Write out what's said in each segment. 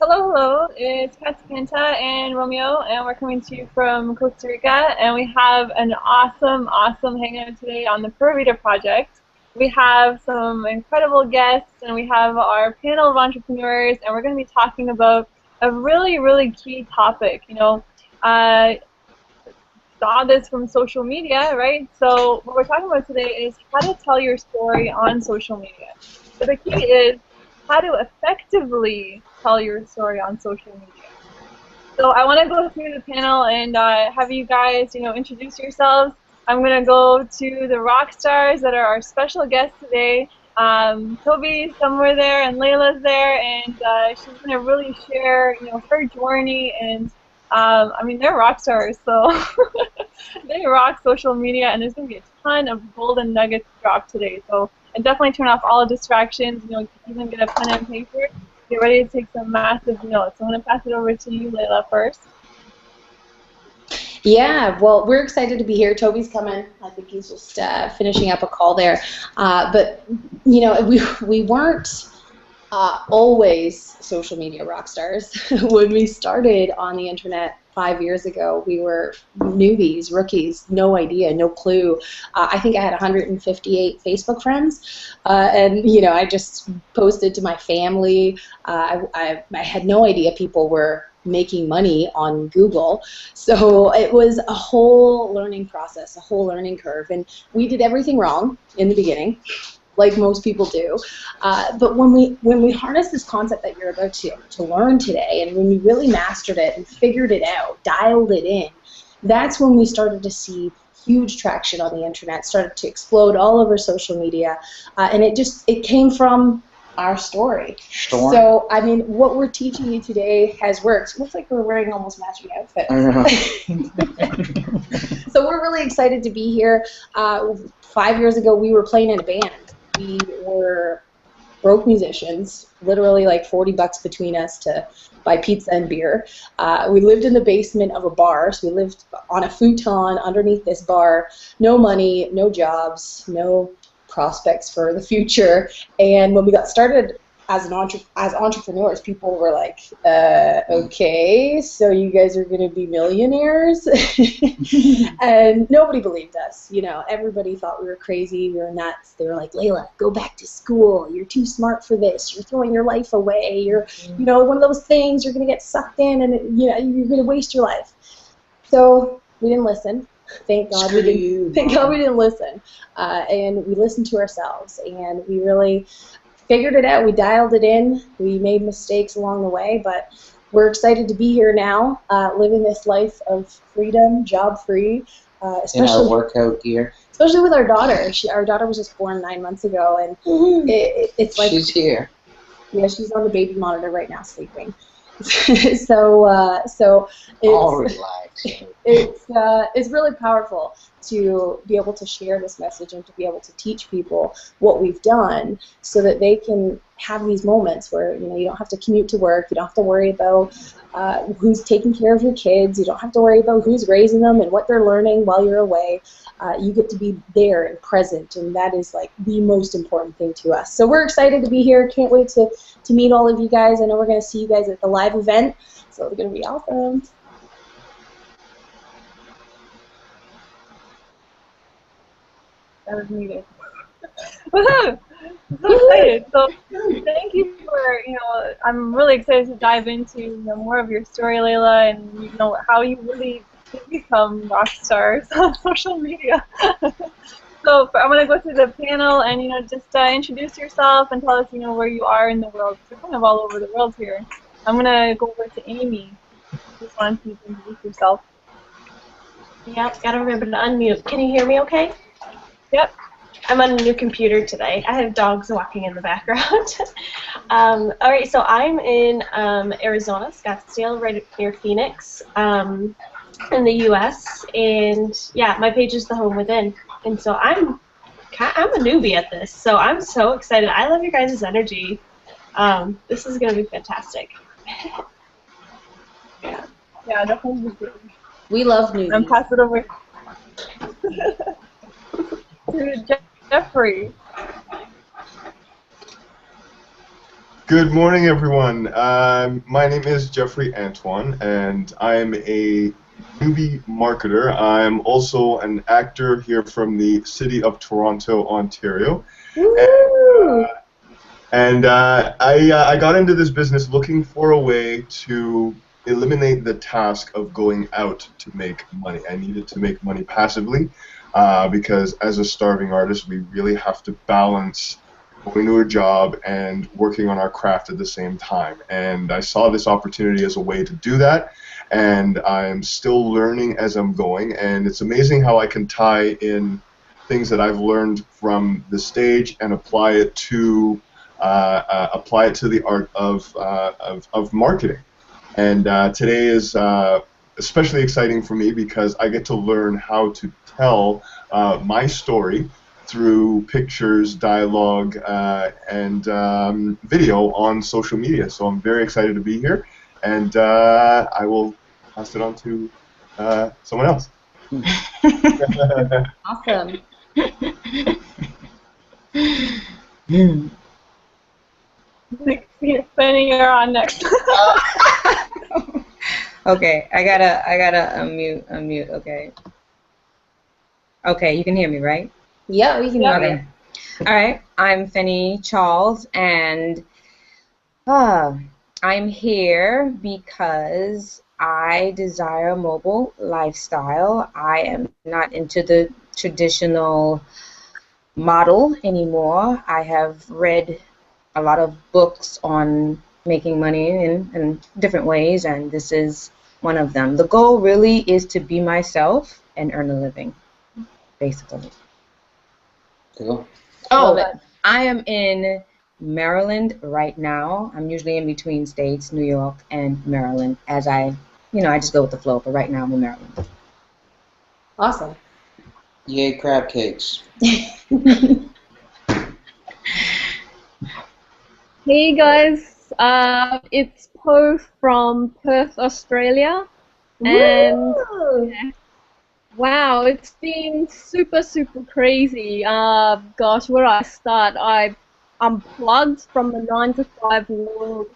Hello, hello. It's Penta and Romeo, and we're coming to you from Costa Rica, and we have an awesome hangout today on the Pura Vida project. We have some incredible guests, and we have our panel of entrepreneurs, and we're going to be talking about a really key topic. I saw this from social media, right? So what we're talking about today is how to tell your story on social media. So the key is how to effectively tell your story on social media. So I want to go through the panel and have you guys, introduce yourselves. I'm going to go to the rock stars that are our special guests today. Toby's somewhere there, and Layla's there, and she's going to really share, her journey. And I mean, they're rock stars, so they rock social media, and there's going to be a ton of golden nuggets dropped today. So and definitely turn off all distractions. Even get a pen and paper. Get ready to take some massive notes. I'm going to pass it over to you, Layla, first. Yeah, well, we're excited to be here. Toby's coming. I think he's just finishing up a call there. But, we weren't always social media rock stars. When we started on the internet 5 years ago, we were newbies, rookies, no idea, no clue. I think I had 158 Facebook friends, and I just posted to my family. I had no idea people were making money on Google, so it was a whole learning process, a whole learning curve, and we did everything wrong in the beginning, like most people do. But when we harnessed this concept that you're about to learn today, and when we really mastered it and figured it out, dialed it in, that's when we started to see huge traction on the internet, started to explode all over social media, and it came from our story. So, I mean, what we're teaching you today has worked. Looks like we're wearing almost matching outfits. So we're really excited to be here. 5 years ago, we were playing in a band. We were broke musicians, literally like $40 between us to buy pizza and beer. We lived in the basement of a bar, so we lived on a futon underneath this bar. No money, no jobs, no prospects for the future. And when we got started as entrepreneurs, people were like, okay, so you guys are going to be millionaires? And nobody believed us. Everybody thought we were crazy, we were nuts. They were like, Layla, go back to school. You're too smart for this. You're throwing your life away. You're, one of those things. You're going to get sucked in, and you're going to waste your life. So we didn't listen. Thank God we didn't listen, and we listened to ourselves, and we really figured it out. We dialed it in. We made mistakes along the way, but we're excited to be here now, living this life of freedom, job-free, in our workout gear. Especially with our daughter. Our daughter was just born 9 months ago, and it's like she's here. Yeah, she's on the baby monitor right now, sleeping. So it's really powerful to be able to share this message and to be able to teach people what we've done, so that they can have these moments where you don't have to commute to work, you don't have to worry about who's taking care of your kids, you don't have to worry about who's raising them and what they're learning while you're away. You get to be there and present, and that is like the most important thing to us. So we're excited to be here. Can't wait to meet all of you guys. I know we're going to see you guys at the live event, so it's going to be awesome. That was needed. Woohoo! I'm so excited. So thank you for, I'm really excited to dive into more of your story, Layla, and how you really did become rock stars on social media. So I'm going to go through the panel and just introduce yourself and tell us where you are in the world. You're kind of all over the world here. I'm going to go over to Amy. Just wanted to introduce yourself. Yep, gotta remember to unmute. Can you hear me okay? Yep. I'm on a new computer today. I have dogs walking in the background. All right, so I'm in Arizona, Scottsdale, right near Phoenix, in the U.S. And yeah, my page is The Home Within. And so I'm a newbie at this, so I'm so excited. I love your guys' energy. This is gonna be fantastic. Yeah, definitely. We love newbies. And pass it over to Jeffrey. Good morning, everyone. My name is Jeffrey Antoine, and I'm a newbie marketer. I'm also an actor here from the city of Toronto, Ontario. Woo! I got into this business looking for a way to eliminate the task of going out to make money. I needed to make money passively because as a starving artist, we really have to balance going to a job and working on our craft at the same time. And I saw this opportunity as a way to do that, and I'm still learning as I'm going, and it's amazing how I can tie in things that I've learned from the stage and apply it to the art of marketing. And today is especially exciting for me because I get to learn how to tell my story through pictures, dialogue, and video on social media. So I'm very excited to be here, and I will pass it on to someone else. Awesome. Fanny, you're on next. Okay, I gotta unmute. Okay, you can hear me, right? Yeah, we can hear Okay. All right, I'm Fanny Charles, and I'm here because I desire a mobile lifestyle. I am not into the traditional model anymore. I have read a lot of books on making money in different ways, and this is one of them. The goal really is to be myself and earn a living, basically. Cool. Oh, I am in Maryland right now. I'm usually in between states, New York and Maryland, as I just go with the flow, but right now I'm in Maryland. Awesome. Yay, crab cakes. Hey guys, it's Poe from Perth, Australia, and Woo! wow, it's been super crazy. Gosh, where do I start? I unplugged from the 9-to-5 world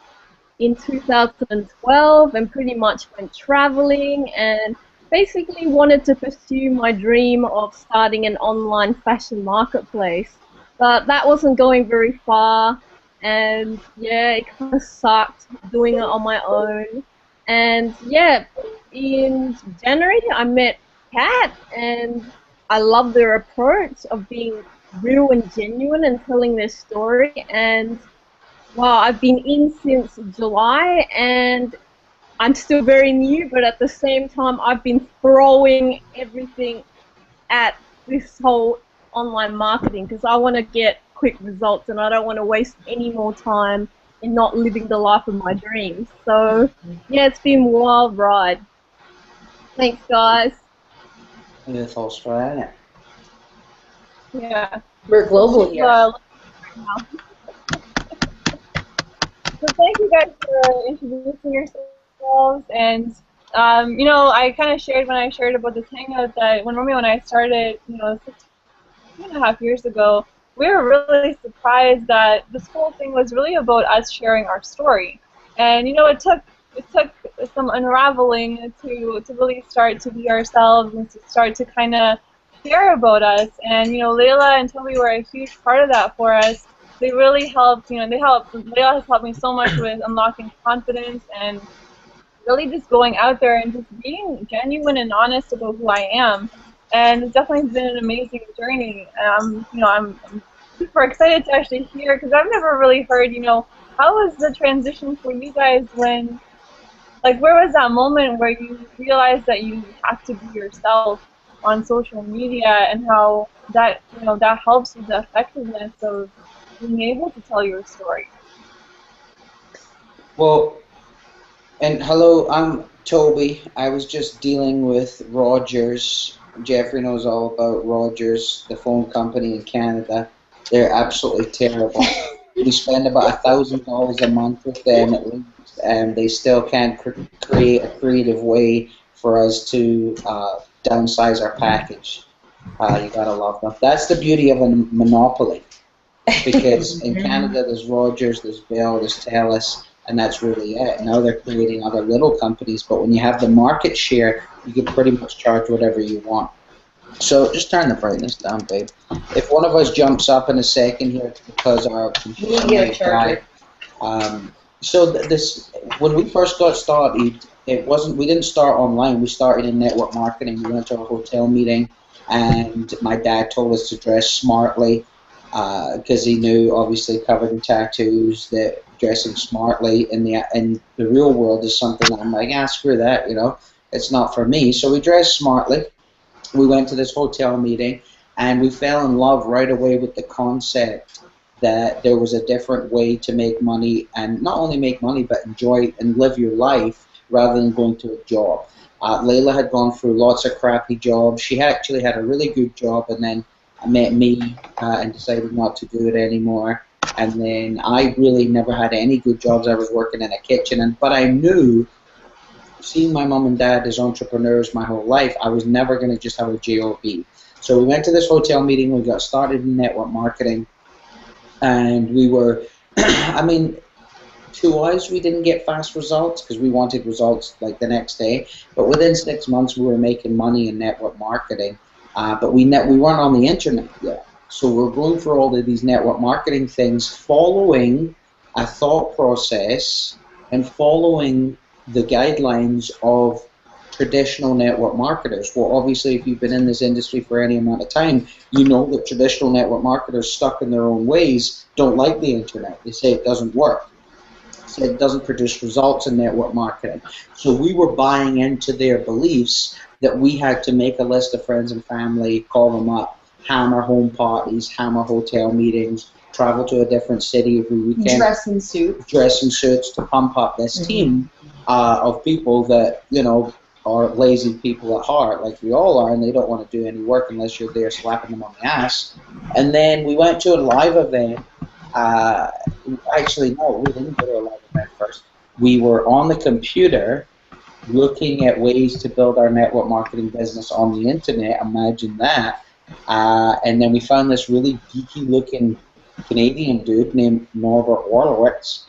in 2012 and pretty much went traveling and basically wanted to pursue my dream of starting an online fashion marketplace, but that wasn't going very far. And yeah, it kind of sucked doing it on my own. And yeah, in January I met Kat, and I love their approach of being real and genuine and telling their story. And wow, I've been in since July, and I'm still very new, but at the same time I've been throwing everything at this whole online marketing because I want to get quick results and I don't want to waste any more time in not living the life of my dreams. So yeah, it's been a wild ride. Thanks, guys. With Australia. Yeah. We're global here. So thank you guys for introducing yourselves. And I kind of shared when I shared about this hangout that when Romeo and I started, 2.5 years ago, we were really surprised that this whole thing was really about us sharing our story. And it took some unraveling to really start to be ourselves and to start to kind of share about us. And Layla and Toby were a huge part of that for us. They really helped. Layla has helped me so much with unlocking confidence and really just going out there and just being genuine and honest about who I am. And it's definitely been an amazing journey. I'm super excited to actually hear, because I've never really heard, how was the transition for you guys when, where was that moment where you realized that you have to be yourself on social media, and how that, that helps with the effectiveness of being able to tell your story? Well, and hello, I'm Toby. I was just dealing with Rogers. Jeffrey knows all about Rogers, the phone company in Canada. They're absolutely terrible. We spend about $1,000 a month with them at least, and they still can't create a creative way for us to downsize our package. You gotta love them. That's the beauty of a monopoly. because in Canada there's Rogers, there's Bell, there's Telus, and that's really it. Now they're creating other little companies, but when you have the market share, you can pretty much charge whatever you want. So just turn the brightness down, babe. If one of us jumps up in a second here, it's because our computer might die. So this, when we first got started, it wasn't. We didn't start online. We started in network marketing. We went to a hotel meeting, and my dad told us to dress smartly, because he knew, obviously, covered in tattoos, that dressing smartly in the real world is something that I'm like, screw that, it's not for me. So we dressed smartly. We went to this hotel meeting, and we fell in love right away with the concept that there was a different way to make money, and not only make money, but enjoy and live your life rather than going to a job. Layla had gone through lots of crappy jobs. She actually had a really good job, and then met me and decided not to do it anymore. And then I really never had any good jobs. I was working in a kitchen, but I knew, seeing my mom and dad as entrepreneurs my whole life, I was never going to just have a job. So we went to this hotel meeting. We got started in network marketing. And we were, to us, we didn't get fast results because we wanted results like the next day. But within 6 months, we were making money in network marketing. But we weren't on the internet yet. So we're going through all of these network marketing things, following a thought process and following the guidelines of traditional network marketers. Well, obviously, if you've been in this industry for any amount of time, you know that traditional network marketers, stuck in their own ways, don't like the internet. They say it doesn't work. They say it doesn't produce results in network marketing. So we were buying into their beliefs that we had to make a list of friends and family, call them up, hammer home parties, hammer hotel meetings, travel to a different city every weekend. Dress in suits. Dress in suits to pump up this team of people that, are lazy people at heart, like we all are, and they don't want to do any work unless you're there slapping them on the ass. And then we went to a live event. Actually, no, we didn't go to a live event first. We were on the computer looking at ways to build our network marketing business on the internet. Imagine that. And then we found this really geeky-looking Canadian dude named Norbert Orlowitz.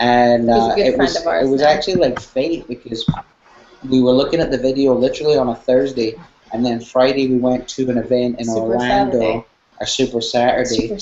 And it was actually like fate, because we were looking at the video literally on a Thursday, and then Friday we went to an event in Orlando, a Super Saturday,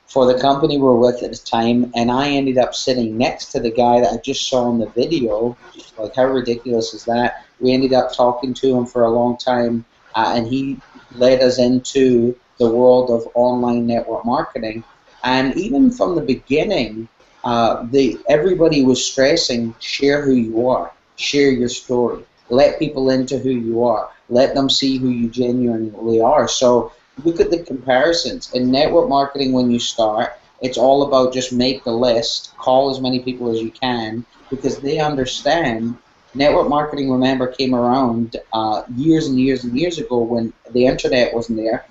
for the company we were with at the time, and I ended up sitting next to the guy that I just saw in the video. Like, how ridiculous is that? We ended up talking to him for a long time, and he led us into the world of online network marketing. And even from the beginning, everybody was stressing, share who you are. Share your story. Let people into who you are. Let them see who you genuinely are. So look at the comparisons. In network marketing, when you start, it's all about just make the list, call as many people as you can, because they understand. Network marketing, remember, came around years and years and years ago when the internet wasn't there.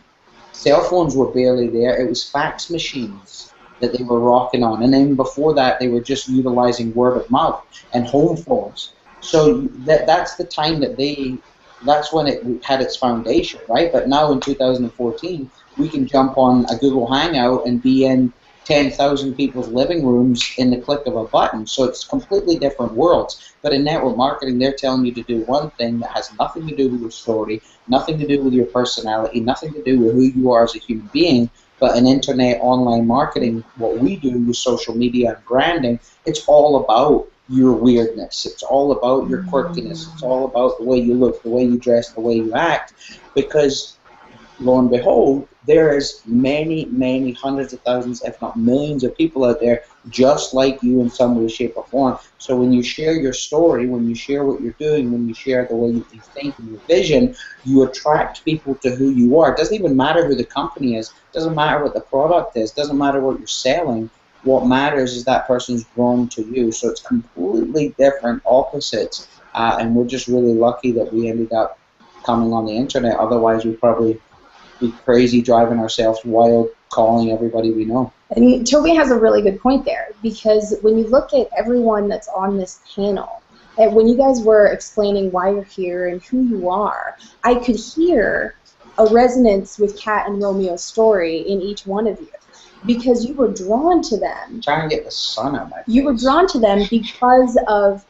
Cell phones were barely there. It was fax machines that they were rocking on. And then before that, they were just utilizing word of mouth and home phones. So that's the time that's when it had its foundation, right? But now in 2014, we can jump on a Google Hangout and be in 10,000 people's living rooms in the click of a button. So it's completely different worlds. But in network marketing, they're telling you to do one thing that has nothing to do with your story, nothing to do with your personality, nothing to do with who you are as a human being. But in internet online marketing, what we do with social media and branding, it's all about your weirdness. It's all about your quirkiness. It's all about the way you look, the way you dress, the way you act. Because, lo and behold, there is many, many hundreds of thousands, if not millions of people out there just like you in some way, shape, or form. So when you share your story, when you share what you're doing, when you share the way you think and your vision, you attract people to who you are. It doesn't even matter who the company is. It doesn't matter what the product is. It doesn't matter what you're selling. What matters is that person's drawn to you. So it's completely different opposites. And we're just really lucky that we ended up coming on the internet. Otherwise, we'd probably be crazy driving ourselves wild, calling everybody we know. And Toby has a really good point there, because when you look at everyone that's on this panel, and when you guys were explaining why you're here and who you are, I could hear a resonance with Kat and Romeo's story in each one of you. because you were drawn to them. Trying to get the sun out of my face. You were drawn to them because of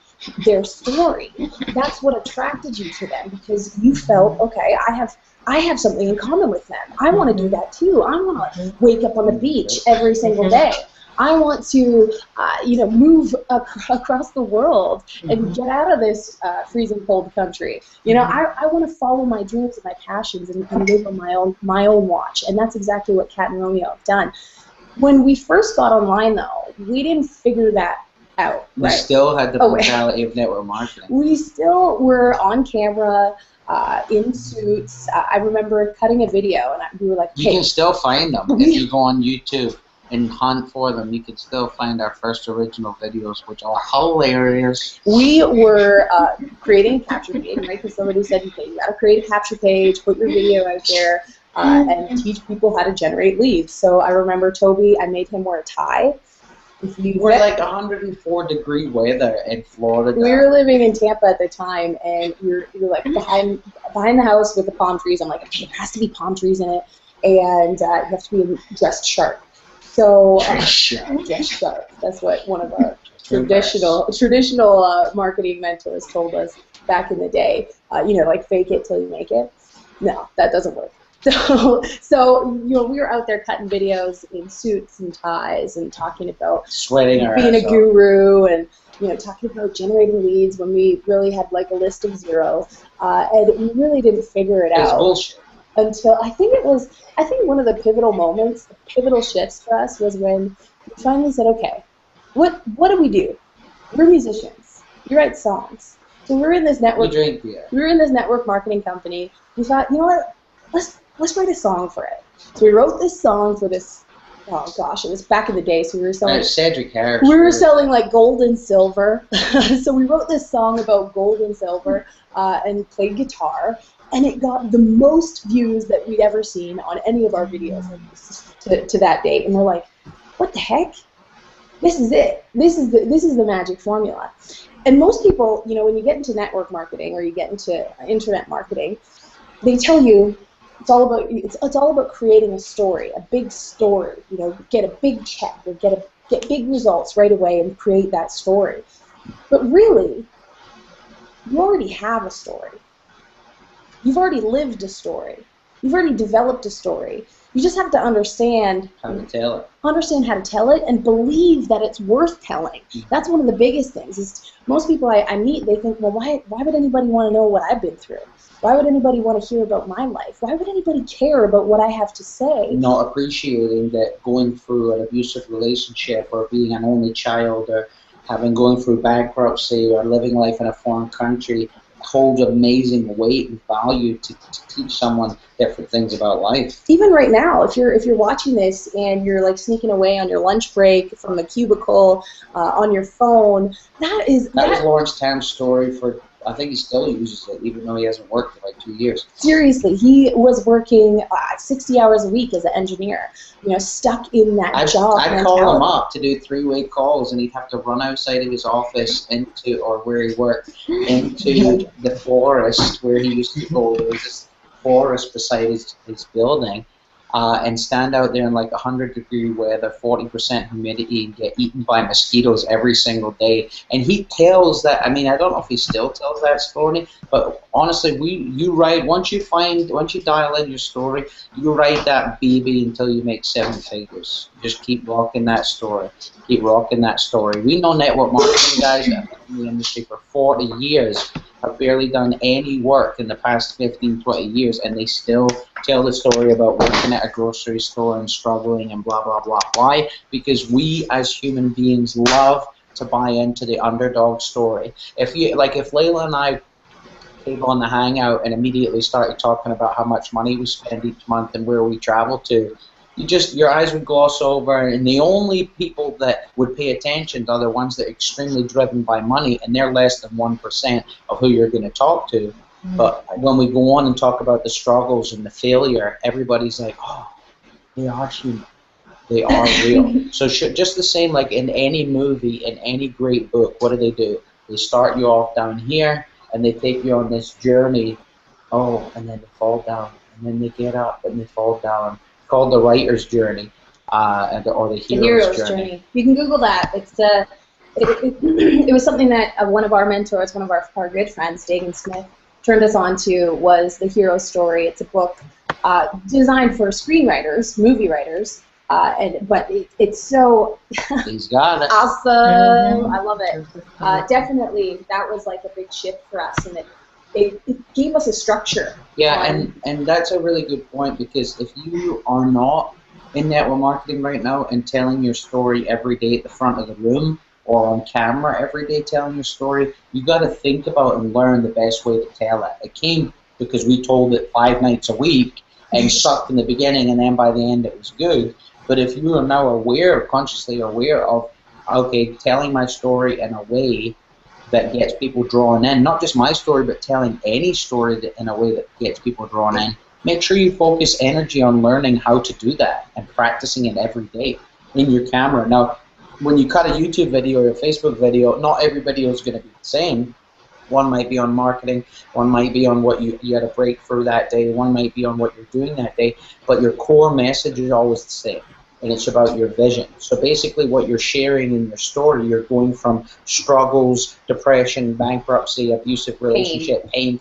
their story. That's what attracted you to them, because you felt, okay, I have something in common with them. I want to do that too. I want to wake up on the beach every single day. I want to, move across the world and get out of this freezing cold country. I want to follow my dreams and my passions and live on my own watch. And that's exactly what Kat and Romeo have done. When we first got online, though, we didn't figure that out. We still had the mentality of network marketing. We still were on camera, in suits. I remember cutting a video, and we were like, hey. You can still find them. If you go on YouTube and hunt for them, you can still find our first original videos, which are hilarious. We were creating a capture page, right? Because somebody said, okay, you got to create a capture page, put your video out there, and teach people how to generate leads. So I remember Toby, I made him wear a tie. We're like 104-degree weather in Florida. We were living in Tampa at the time, and you're like behind the house with the palm trees. I'm like, okay, there has to be palm trees in it, and you have to be dressed sharp. So dressed sharp. That's what one of our traditional marketing mentors told us back in the day. Like fake it till you make it. No, that doesn't work. So we were out there cutting videos in suits and ties and talking about sweating our being a ass guru and talking about generating leads when we really had like a list of 0, and we really didn't figure it out. It's bullshit. Until I think one of the pivotal moments, the pivotal shifts for us was when we finally said, okay, what do we do? We're musicians. We write songs. So we were in this network. We drink beer. We were in this network marketing company. We thought, you know what? Let's write a song for it. So we wrote this song for this. Oh gosh, it was back in the day. So we were selling. Cedric Harris. We were selling like gold and silver. So we wrote this song about gold and silver, and played guitar, and it got the most views that we'd ever seen on any of our videos to that date. And we're like, what the heck? This is it. This is the magic formula. And most people, when you get into network marketing or you get into internet marketing, they tell you it's all about creating a story, a big story. Get a big check or get big results right away and create that story. But really, you already have a story. You've already lived a story. You've already developed a story. You just have to understand how to tell it. Understand how to tell it and believe that it's worth telling. That's one of the biggest things. Is most people I meet, they think, well, why would anybody want to know what I've been through? Why would anybody want to hear about my life? Why would anybody care about what I have to say? Not appreciating that going through an abusive relationship or being an only child or going through bankruptcy or living life in a foreign country holds amazing weight and value to teach someone different things about life. Even right now, if you're watching this and you're like sneaking away on your lunch break from the cubicle on your phone, that was Lawrence Tam's story for. I think he still uses it, even though he hasn't worked for like 2 years. Seriously, he was working 60 hours a week as an engineer, stuck in that job. I'd call him up to do 3-way calls, and he'd have to run outside of his office or where he worked, into the forest where he used to go. There was this forest beside his building. And stand out there in like 100-degree weather, 40% humidity, and get eaten by mosquitoes every single day. And he tells that. I mean, I don't know if he still tells that story, but honestly, once you dial in your story, you write that baby until you make 7 figures. Just keep rocking that story. Keep rocking that story. We know network marketing guys that have been in the industry for 40 years have barely done any work in the past 15, 20 years, and they still tell the story about working at a grocery store and struggling and blah, blah, blah. Why? Because we as human beings love to buy into the underdog story. If Layla and I came on the Hangout and immediately started talking about how much money we spend each month and where we travel to, your eyes would gloss over, and the only people that would pay attention are the ones that are extremely driven by money, and they're less than 1% of who you're going to talk to. But when we go on and talk about the struggles and the failure, everybody's like, oh, they are human. They are real. So just the same, like in any movie, in any great book, what do? They start you off down here, and they take you on this journey, and then they fall down, and then they get up, and they fall down. Called the writer's journey. or the The hero's hero's journey. journey. You can Google that. It's it was something that one of our mentors, one of our good friends, Dagan Smith, turned us on to, was the hero's story. It's a book designed for screenwriters, movie writers, but it's so He's got it. awesome. I love it. Definitely, that was like a big shift for us, and it gave us a structure. Yeah, and that's a really good point, because if you are not in network marketing right now and telling your story every day at the front of the room or on camera every day telling your story, you got to think about and learn the best way to tell it. It came because we told it 5 nights a week and sucked in the beginning, and then by the end it was good. But if you are now aware, consciously aware of, okay, telling my story in a way that gets people drawn in, not just my story, but telling any story that, in a way that gets people drawn in, make sure you focus energy on learning how to do that and practicing it every day in your camera. Now, when you cut a YouTube video or a Facebook video, not every video is going to be the same. One might be on marketing, one might be on what you had a breakthrough that day, one might be on what you're doing that day, but your core message is always the same, and it's about your vision. So basically what you're sharing in your story, you're going from struggles, depression, bankruptcy, abusive relationship, pain,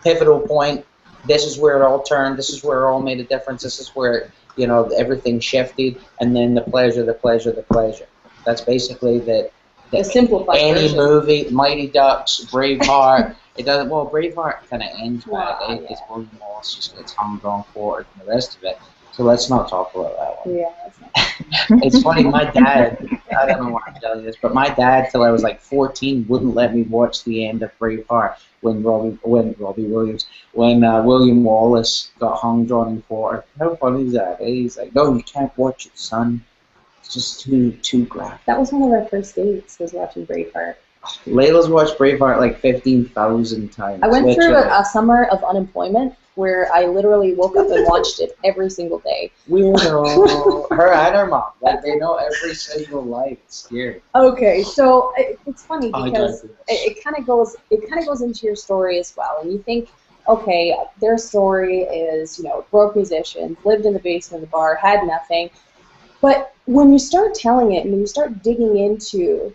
pivotal point, this is where it all turned, this is where it all made a difference, this is where, you know, everything shifted, and then the pleasure. That's basically the simplified any version. movie, Mighty Ducks, Braveheart. It doesn't. Well, Braveheart kind of ends badly because William Wallace just gets hung, drawn, quartered, and the rest of it. So let's not talk about that one. Yeah. It's funny. My dad. I don't know why I'm telling you this, but my dad, till I was like 14, wouldn't let me watch the end of Braveheart when William Wallace got hung, drawn, and quartered. How funny is that? He's like, no, you can't watch it, son. It's just too graphic. That was one of our first dates, was watching Braveheart. Layla's watched Braveheart like 15,000 times. I went through a summer of unemployment where I literally woke up and watched it every single day. Weirdo. Her and her mom. Like, they know every single life. It's scary. Okay, so it's funny because it kind of goes into your story as well, and you think, okay, their story is, you know, broke musicians, lived in the basement of the bar, had nothing. But when you start telling it and when you start digging into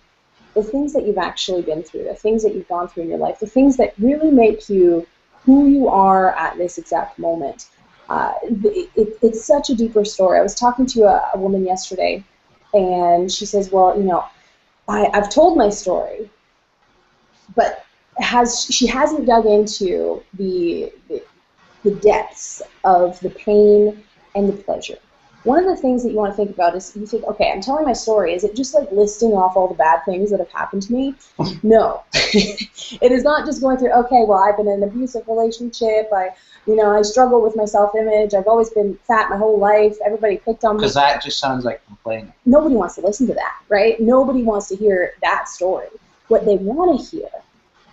the things that you've actually been through, the things that you've gone through in your life, the things that really make you who you are at this exact moment, it's such a deeper story. I was talking to a woman yesterday, and she says, well, you know, I've told my story, but she hasn't dug into the depths of the pain and the pleasure. One of the things that you want to think about is, you think, okay, I'm telling my story. Is it just like listing off all the bad things that have happened to me? No. It is not just going through, okay, well, I've been in an abusive relationship. I struggle with my self-image. I've always been fat my whole life. Everybody picked on me. Because that just sounds like complaining. Nobody wants to listen to that, right? Nobody wants to hear that story. What they want to hear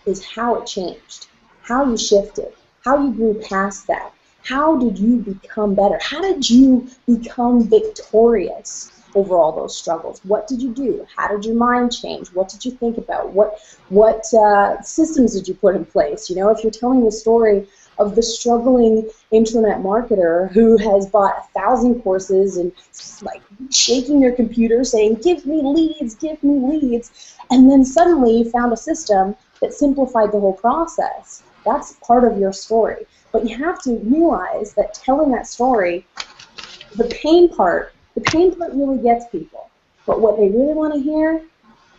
is how it changed, how you shifted, how you grew past that. How did you become better? How did you become victorious over all those struggles? What did you do? How did your mind change? What did you think about? What systems did you put in place? You know, if you're telling the story of the struggling internet marketer who has bought 1,000 courses and like shaking their computer saying, give me leads, and then suddenly you found a system that simplified the whole process. That's part of your story. But you have to realize that telling that story, the pain part really gets people. But what they really want to hear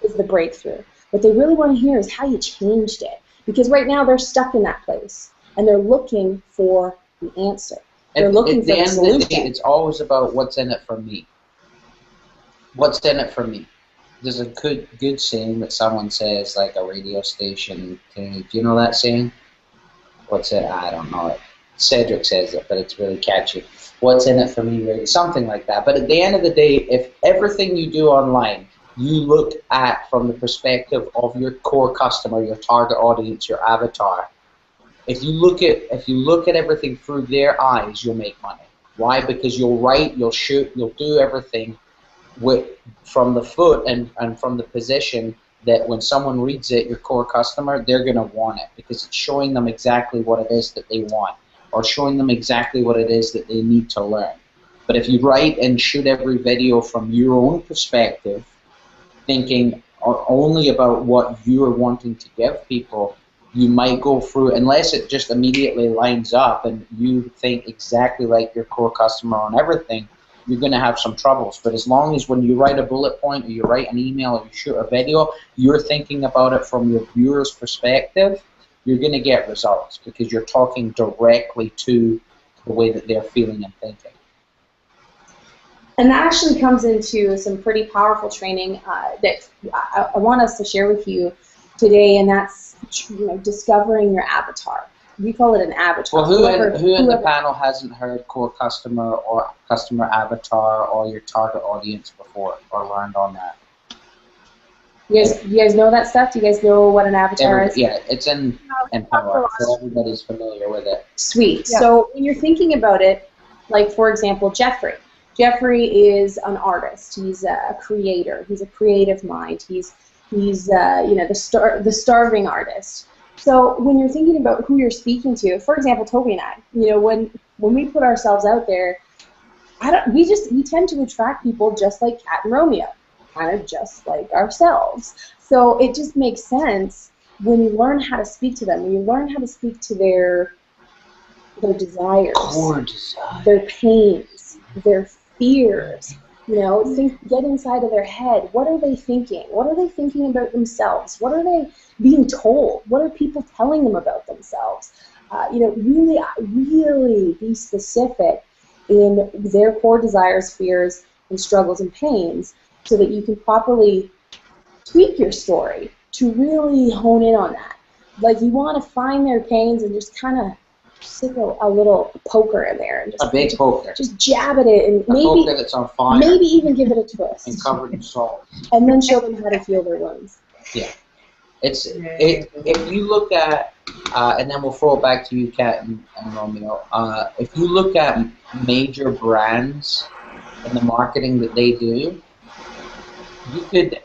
is the breakthrough. What they really want to hear is how you changed it. Because right now they're stuck in that place, and they're looking for the answer. They're looking for the solution. At the end of the day, it's always about what's in it for me. What's in it for me? There's a good saying that someone says, like a radio station thing. Do you know that saying? What's it? I don't know it. Cedric says it, but it's really catchy. What's in it for me, really? Something like that. But at the end of the day, if everything you do online, you look at from the perspective of your core customer, your target audience, your avatar, if you look at everything through their eyes, you'll make money. Why? Because you'll write, you'll shoot, you'll do everything from the foot and from the position that when someone reads it, your core customer, they're going to want it because it's showing them exactly what it is that they want or showing them exactly what it is that they need to learn. But if you write and shoot every video from your own perspective, thinking only about what you're wanting to give people, you might go through, unless it just immediately lines up and you think exactly like your core customer on everything, you're going to have some troubles. But as long as when you write a bullet point or you write an email or you shoot a video, you're thinking about it from your viewer's perspective, you're going to get results because you're talking directly to the way that they're feeling and thinking. And that actually comes into some pretty powerful training that I want us to share with you today, and that's discovering your avatar. We call it an avatar. Well, who in the panel hasn't heard core customer or customer avatar or your target audience before or learned on that? You guys know that stuff? Do you guys know what an avatar is? Yeah, it's in Power, so everybody's familiar with it. Sweet. Yeah. So when you're thinking about it, like for example, Jeffrey. Jeffrey is an artist. He's a creator. He's a creative mind. He's the starving artist. So when you're thinking about who you're speaking to, for example, Toby and I, when we put ourselves out there, we tend to attract people just like Kat and Romeo, kind of just like ourselves. So it just makes sense when you learn how to speak to them, when you learn how to speak to their desires, core desires, their pains, their fears. Get inside of their head. What are they thinking? What are they thinking about themselves? What are they being told? What are people telling them about themselves? Really be specific in their core desires, fears, and struggles and pains so that you can properly tweak your story to really hone in on that. Like, you want to find their pains and just kind of stick a little poker in there and just a big poker. Just jab at it and poker that's on fire. Maybe even give it a twist. And covered in salt. And then show them how to heal their wounds. Yeah. If you look at, and then we'll throw it back to you, Kat and Romeo. If you look at major brands and the marketing that they do, you could,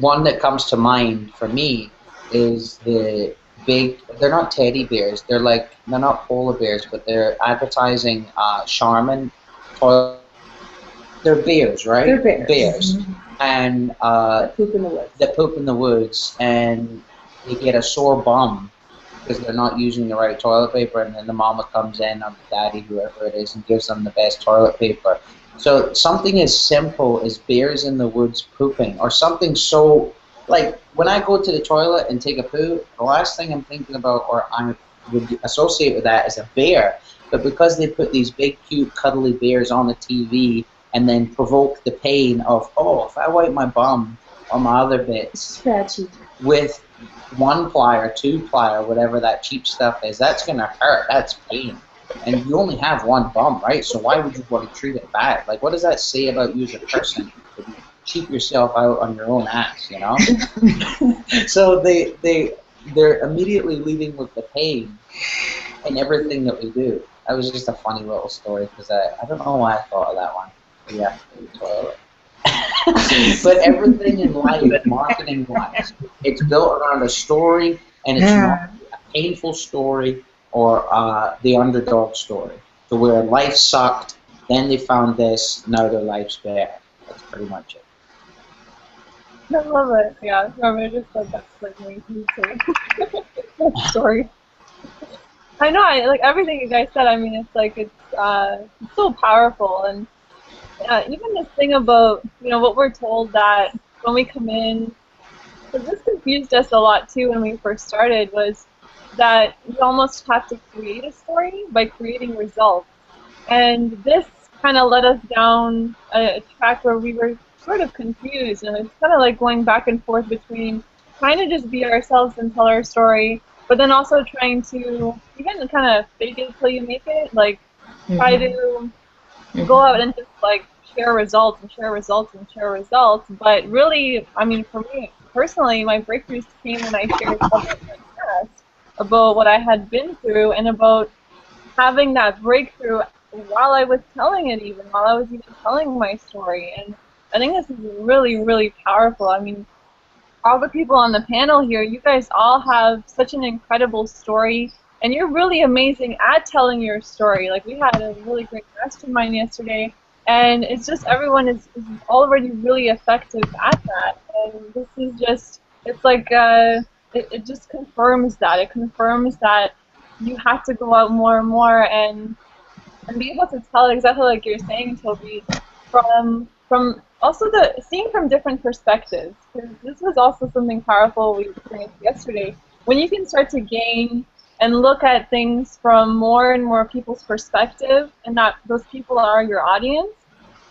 one that comes to mind for me is the big, they're not teddy bears, they're not polar bears, but they're advertising Charmin toilet. They're bears, right? They're bears. Bears. Mm-hmm. And poop in the woods. They poop in the woods, and they get a sore bum because they're not using the right toilet paper, and then the mama comes in, or the daddy, whoever it is, and gives them the best toilet paper. So something as simple as bears in the woods pooping, or something so, like, when I go to the toilet and take a poo, the last thing I'm thinking about, or I would associate with that, is a bear. But because they put these big, cute, cuddly bears on the TV and then provoke the pain of, oh, if I wipe my bum or my other bits scratchy with 1-ply or 2-ply or whatever that cheap stuff is, that's going to hurt. That's pain. And you only have one bum, right? So why would you want to treat it bad? Like, what does that say about you as a person? Cheap yourself out on your own ass, So they're immediately leading with the pain in everything that we do. That was just a funny little story because I don't know why I thought of that one. Yeah, the toilet. But everything in life, marketing-wise, it's built around a story, and it's not a painful story or the underdog story. So where life sucked, then they found this, now their life's better. That's pretty much it. I love it. Yeah, I just said that's like me too. That story. I know. I like everything you guys said. It's so powerful, and even this thing about what we're told that when we come in, because this confused us a lot too when we first started, was that you almost have to create a story by creating results, and this kind of led us down a track where we were sort of confused, and it's kind of like going back and forth between trying to just be ourselves and tell our story, but then also trying to even kind of fake it till you make it, like try to go out and just like share results and share results and share results. But really, for me personally, my breakthroughs came when I shared about what I had been through and about having that breakthrough while I was telling it, even while I was even telling my story. And I think this is really, really powerful. All the people on the panel here, you guys all have such an incredible story, and you're really amazing at telling your story. Like, we had a really great mastermind yesterday, and it's just everyone is already really effective at that. And this is just, it's like, it just confirms that. It confirms that you have to go out more and more and be able to tell exactly like you're saying, Toby, from also seeing from different perspectives. Because this was also something powerful we experienced yesterday. When you can start to gain and look at things from more and more people's perspective, and that those people are your audience,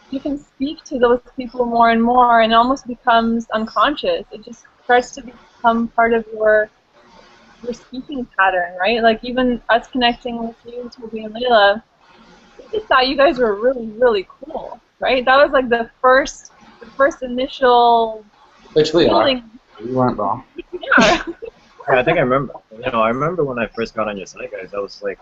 you can speak to those people more and more, and it almost becomes unconscious. It just starts to become part of your speaking pattern, right? Like, even us connecting with you, Toby and Layla, I just thought you guys were really, really cool, right? That was like the first initial Which we feeling. are. You weren't wrong. Yeah. Yeah, I think I remember. I remember when I first got on your site, guys. I was like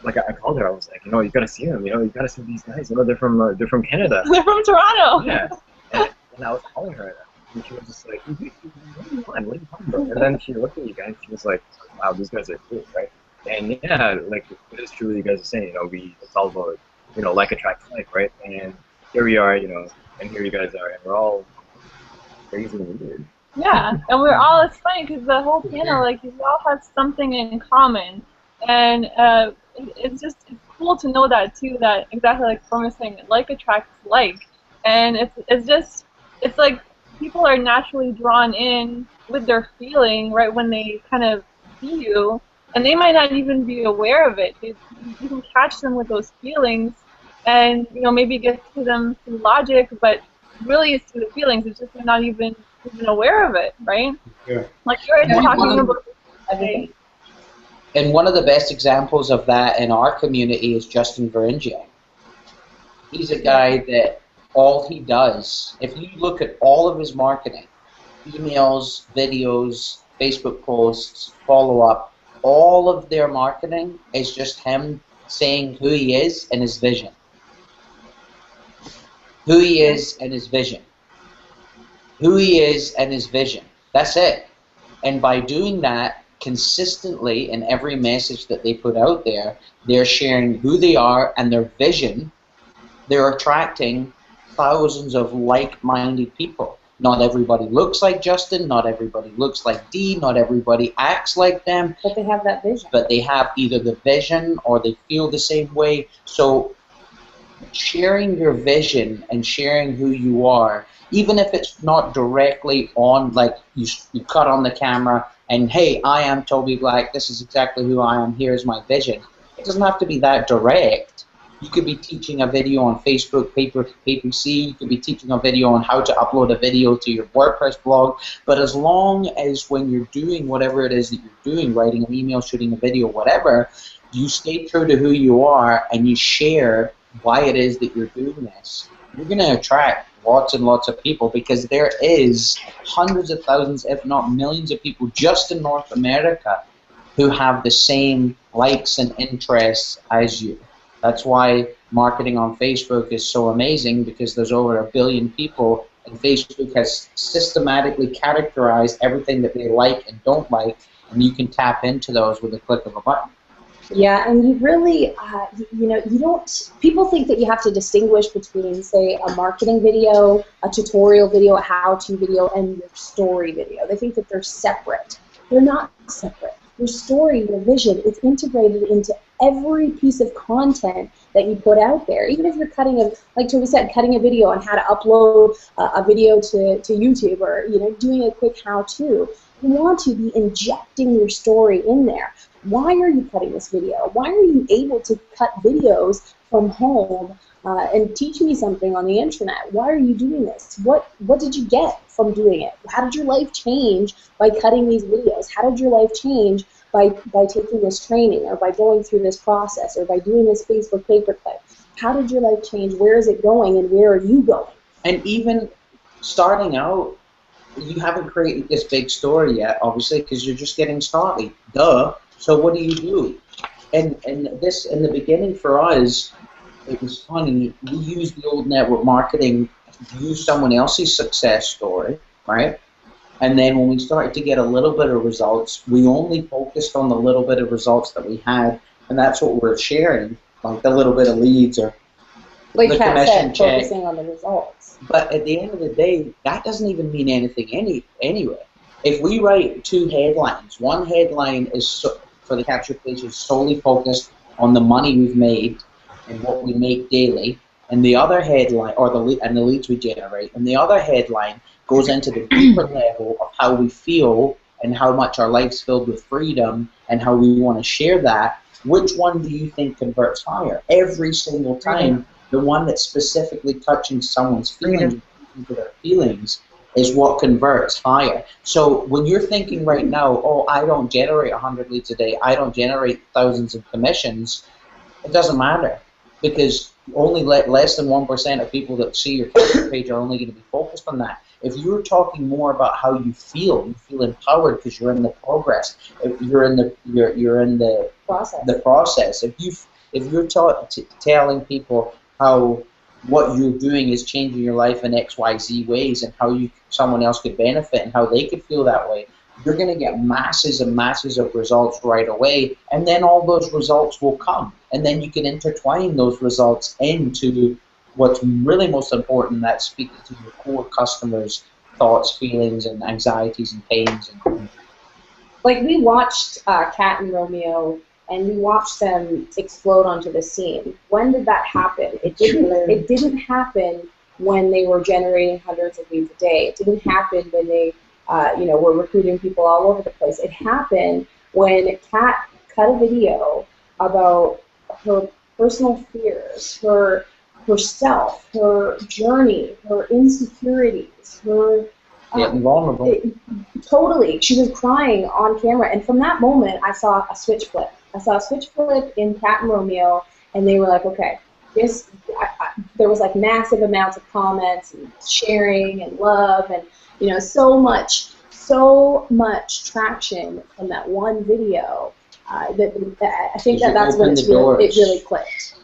I called her. I was like, you gotta see them. You gotta see these guys. They're from Canada. They're from Toronto. Yeah. And I was calling her, and she was just like, what do you want? What are you talking about? And then she looked at you guys. She was like, wow, these guys are cool, right? And yeah, like, it is true what you guys are saying. It's all about, like attracts like, right? And here we are, and here you guys are, and we're all crazy and weird. Yeah, and we're all, it's funny because the whole panel, like, we all have something in common, and it's cool to know that too, that exactly like Form was saying, like attracts like, and it's like people are naturally drawn in with their feeling, right, when they kind of see you, and they might not even be aware of it. You can catch them with those feelings, and maybe get to them through logic, but really it's through the feelings. It's just they're not even aware of it, right? Yeah. Like you're already talking about today. And one of the best examples of that in our community is Justin Varingian. He's a guy that all he does, if you look at all of his marketing, emails, videos, Facebook posts, follow-up, all of their marketing is just him saying who he is and his vision. Who he is and his vision. Who he is and his vision. That's it. And by doing that consistently in every message that they put out there, they're sharing who they are and their vision. They're attracting thousands of like-minded people. Not everybody looks like Justin, not everybody looks like Dee, not everybody acts like them. But they have that vision. But they have either the vision or they feel the same way. So sharing your vision and sharing who you are, even if it's not directly on, like you cut on the camera and, hey, I am Toby Black, this is exactly who I am, here's my vision. It doesn't have to be that direct. You could be teaching a video on Facebook, PPC, you could be teaching a video on how to upload a video to your WordPress blog, but as long as when you're doing whatever it is that you're doing, writing an email, shooting a video, whatever, you stay true to who you are and you share why it is that you're doing this, you're going to attract lots and lots of people, because there is hundreds of thousands, if not millions of people just in North America who have the same likes and interests as you. That's why marketing on Facebook is so amazing, because there's over 1 billion people, and Facebook has systematically categorized everything that they like and don't like, and you can tap into those with a click of a button. Yeah, and you really, you don't, people think that you have to distinguish between, say, a marketing video, a tutorial video, a how-to video, and your story video. They think that they're separate. They're not separate. Your story, your vision, is integrated into every piece of content that you put out there. Even if you're cutting like Toby said, cutting a video on how to upload a video to YouTube, or doing a quick how-to, you want to be injecting your story in there. Why are you cutting this video? Why are you able to cut videos from home and teach me something on the internet? Why are you doing this? What did you get from doing it? How did your life change by cutting these videos? How did your life change by taking this training, or by going through this process, or by doing this Facebook paperclip? How did your life change? Where is it going, and where are you going? And even starting out, you haven't created this big story yet, obviously, because you're just getting started. Duh. So what do? And this, in the beginning for us, it was funny. We used the old network marketing to use someone else's success story, right? And then when we started to get a little bit of results, we only focused on the little bit of results that we had, and that's what we're sharing, like the little bit of leads or Like the Kat commission said, check. focusing on the results. But at the end of the day, that doesn't even mean anything anyway. If we write 2 headlines, one headline is for the capture page is solely focused on the money we've made and what we make daily, and the other headline, or the leads we generate, and the other headline goes into the deeper level of how we feel and how much our life's filled with freedom and how we want to share that. Which one do you think converts higher? Every single time, the one that's specifically touching someone's feelings, into their feelings, is what converts higher. So when you're thinking right now, oh, I don't generate 100 leads a day, I don't generate thousands of commissions, it doesn't matter, because only less than 1% of people that see your capture page are only going to be focused on that. If you're talking more about how you feel empowered because you're in the progress. If you're in the Process. The process. If you're telling people how what you're doing is changing your life in XYZ ways and how someone else could benefit and how they could feel that way, you're going to get masses and masses of results right away, and then all those results will come, and then you can intertwine those results into what's really most important, that's speaking to your core customers' thoughts, feelings, and anxieties and pains. Like, we watched Kat and Romeo, and we watched them explode onto the scene. When did that happen? It didn't happen when they were generating hundreds of leads a day. It didn't happen when they were recruiting people all over the place. It happened when Kat cut a video about her personal fears, herself, her journey, her insecurities, her getting vulnerable. Totally. She was crying on camera, and from that moment, I saw a switch flip. I saw a switch flip in Kat and Romeo, and they were like, okay, there was like massive amounts of comments and sharing and love, and so much traction from that one video. That I think that's when it really clicked.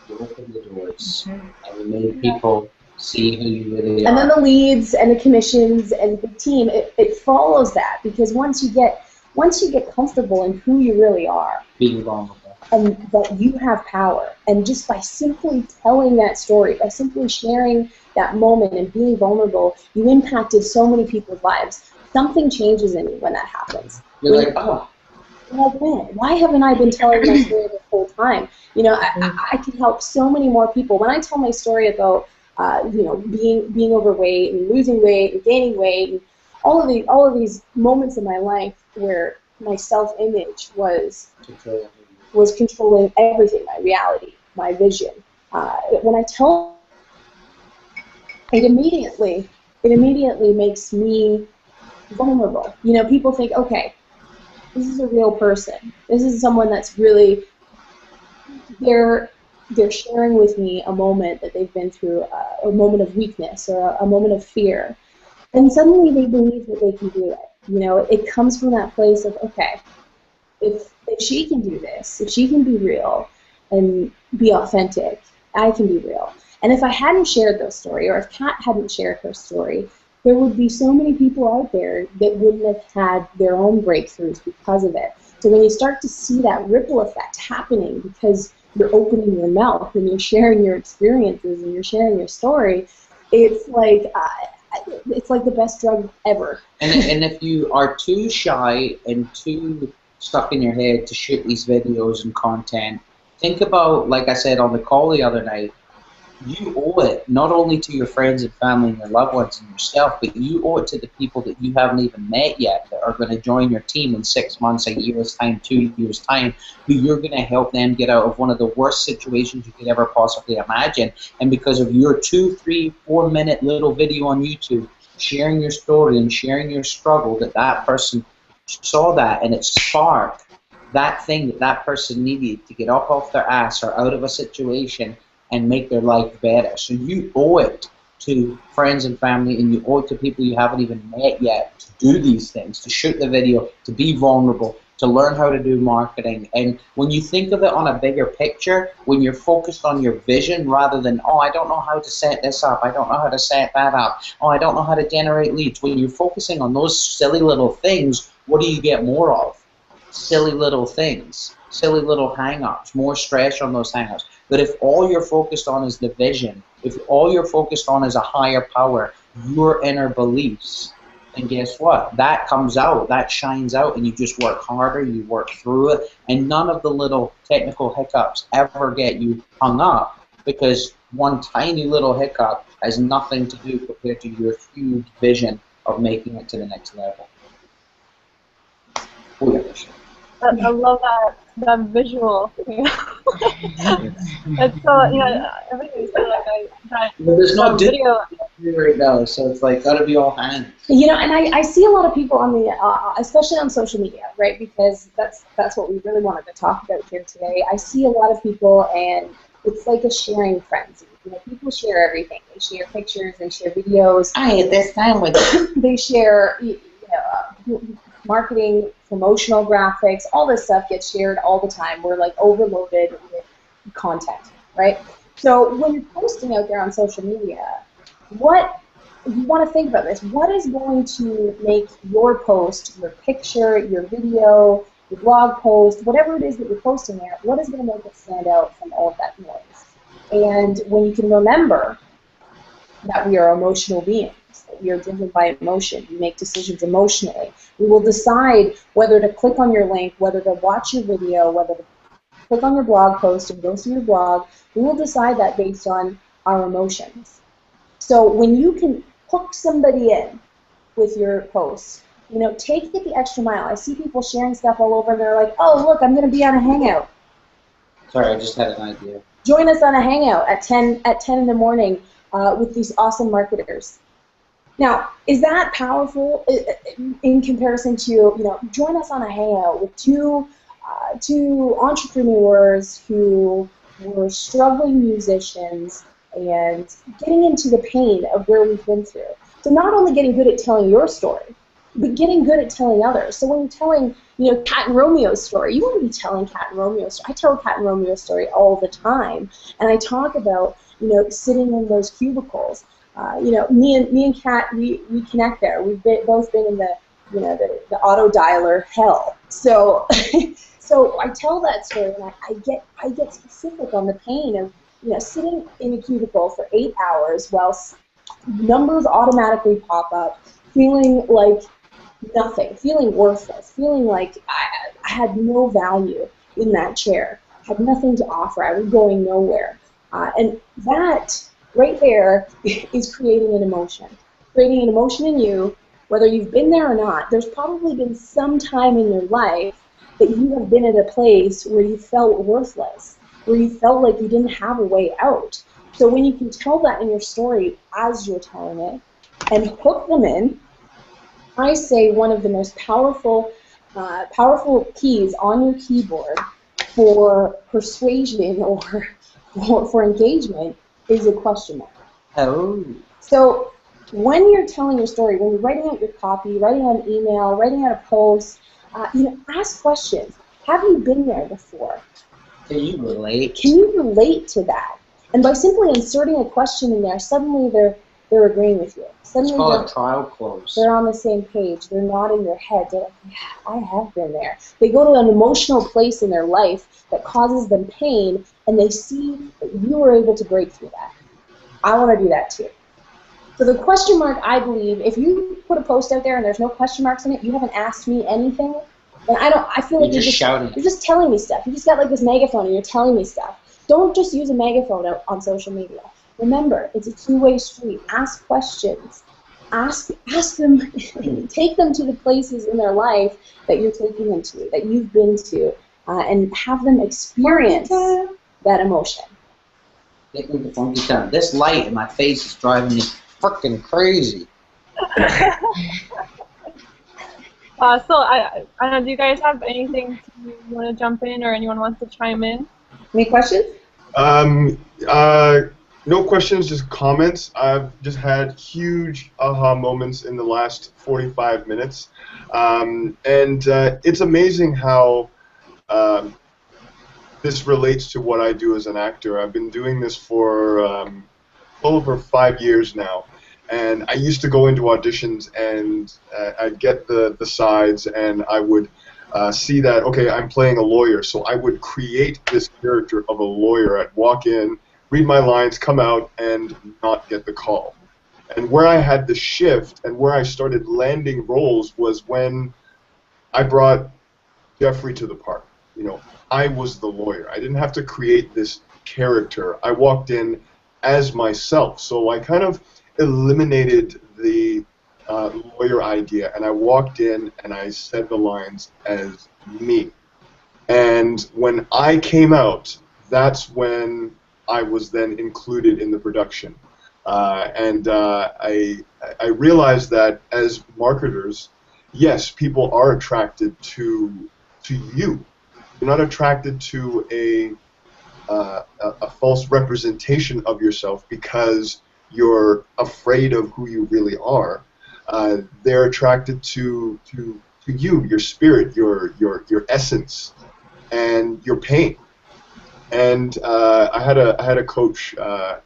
You open the doors, and you made people see who you really are. And then the leads and the commissions and the team, it follows that, because once you get comfortable in who you really are, being vulnerable, and that you have power, and just by simply telling that story, by simply sharing that moment and being vulnerable, you impacted so many people's lives. Something changes in you when that happens. You're like, oh. Like, man, why haven't I been telling my story this whole time? I could help so many more people. When I tell my story about being overweight and losing weight and gaining weight, and all of these moments in my life where my self-image was controlling everything, my reality, my vision. When I tell, it immediately makes me vulnerable. People think, okay, this is a real person. This is someone that's really, they're sharing with me a moment that they've been through, a moment of weakness or a moment of fear. And suddenly they believe that they can do it. It comes from that place of, okay, if she can do this, if she can be real and be authentic, I can be real. And if I hadn't shared those story, or if Kat hadn't shared her story, there would be so many people out there that wouldn't have had their own breakthroughs because of it. So when you start to see that ripple effect happening because you're opening your mouth and you're sharing your experiences and you're sharing your story, it's like the best drug ever. And if you are too shy and too stuck in your head to shoot these videos and content, think about, like I said on the call the other night, you owe it not only to your friends and family and your loved ones and yourself, but you owe it to the people that you haven't even met yet that are going to join your team in 6 months, a year's time, 2 years' time, who you're going to help them get out of one of the worst situations you could ever possibly imagine. And because of your 2, 3, 4 minute little video on YouTube, sharing your story and sharing your struggle, that person saw that and it sparked that thing that person needed to get up off their ass or out of a situation and make their life better. So you owe it to friends and family, and you owe it to people you haven't even met yet to do these things, to shoot the video, to be vulnerable, to learn how to do marketing. And when you think of it on a bigger picture, when you're focused on your vision rather than, oh, I don't know how to set this up, I don't know how to set that up, oh, I don't know how to generate leads. When you're focusing on those silly little things, what do you get more of? Silly little things, silly little hang-ups, more stress on those hang-ups. But if all you're focused on is the vision, if all you're focused on is a higher power, your inner beliefs, and guess what? That comes out, that shines out, and you just work harder, you work through it, and none of the little technical hiccups ever get you hung up, because one tiny little hiccup has nothing to do compared to your huge vision of making it to the next level. Oh, yeah. I love that visual. It's so, everything's so like that. Well, there's no video right now, so it's like gotta be all hands. And I see a lot of people on the, especially on social media, right? Because that's what we really wanted to talk about here today. I see a lot of people, and it's like a sharing frenzy. People share everything. They share pictures, they share videos. I had this time with They share, marketing, promotional graphics, all this stuff gets shared all the time. We're like overloaded with content, right? So when you're posting out there on social media, what you want to think about this. What is going to make your post, your picture, your video, your blog post, whatever it is that you're posting there, what is going to make it stand out from all of that noise? And when you can remember that we are emotional beings, that we are driven by emotion, we make decisions emotionally. We will decide whether to click on your link, whether to watch your video, whether to click on your blog post and go through your blog. We will decide that based on our emotions. So when you can hook somebody in with your posts, take it the extra mile. I see people sharing stuff all over, and they're like, oh, look, I'm going to be on a Hangout. Sorry, I just had an idea. Join us on a Hangout at 10 in the morning with these awesome marketers. Now, is that powerful in comparison to, join us on a Hangout with two entrepreneurs who were struggling musicians and getting into the pain of where we've been through. So not only getting good at telling your story, but getting good at telling others. So when you're telling, Cat and Romeo's story, you want to be telling Cat and Romeo's story. I tell Cat and Romeo's story all the time, and I talk about, sitting in those cubicles. Me and Cat, we connect there. We've both been in the, the auto dialer hell. So, so I tell that story, and I get specific on the pain of, sitting in a cubicle for 8 hours while numbers automatically pop up, feeling like nothing, feeling worthless, feeling like I had no value in that chair, had nothing to offer, I was going nowhere. And that right there is creating an emotion in you, whether you've been there or not. There's probably been some time in your life that you have been at a place where you felt worthless, where you felt like you didn't have a way out. So when you can tell that in your story as you're telling it and hook them in, I say one of the most powerful keys on your keyboard for persuasion or for engagement is a question mark. Oh. So when you're telling your story, when you're writing out your copy, writing out an email, writing out a post, ask questions. Have you been there before? Can you relate? Can you relate to that? And by simply inserting a question in there, suddenly they're agreeing with you. Suddenly it's called a trial close. They're on the same page. They're nodding their head. They're like, yeah, I have been there. They go to an emotional place in their life that causes them pain, and they see that you were able to break through that. I want to do that too. So the question mark, I believe, if you put a post out there and there's no question marks in it, you haven't asked me anything, then I feel like you're just shouting. You're just telling me stuff. You just got like this megaphone and you're telling me stuff. Don't just use a megaphone out on social media. Remember, it's a two-way street. Ask questions. Ask them, take them to the places in their life that you're taking them to, that you've been to, and have them experience that emotion. Take me to funky town. This light in my face is driving me freaking crazy. So I don't know, do you guys have anything you want to jump in or anyone wants to chime in? Any questions? No questions, just comments. I've just had huge aha moments in the last 45 minutes. And it's amazing how this relates to what I do as an actor. I've been doing this for over 5 years now. And I used to go into auditions and I'd get the sides and I would see that, okay, I'm playing a lawyer. So I would create this character of a lawyer. I'd walk in, read my lines, come out, and not get the call. And where I had the shift and where I started landing roles was when I brought Jeffrey to the part. You know, I was the lawyer. I didn't have to create this character. I walked in as myself. So I kind of eliminated the lawyer idea, and I walked in and I said the lines as me. And when I came out, that's when I was then included in the production. I realized that as marketers, yes, people are attracted to you. You're not attracted to a false representation of yourself because you're afraid of who you really are. They're attracted to you, your spirit, your essence, and your pain. And I had a coach